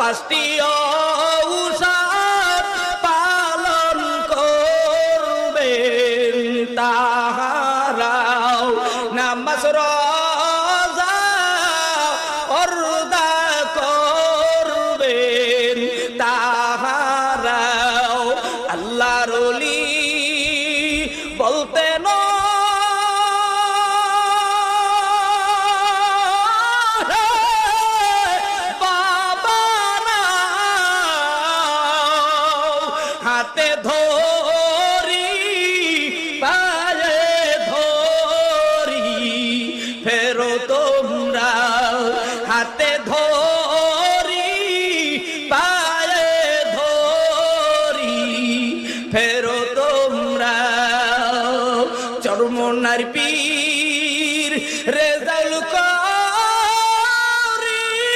পাঁচটি ঔষধ পালন করবেন তাহারাও নামাজ রোজা পর্দা করবেন তাহারাও আল্লাহর ওলি বলতেন হাতে ধরি পায়ে ধরি ফেরো তোমরা হাতে ধরি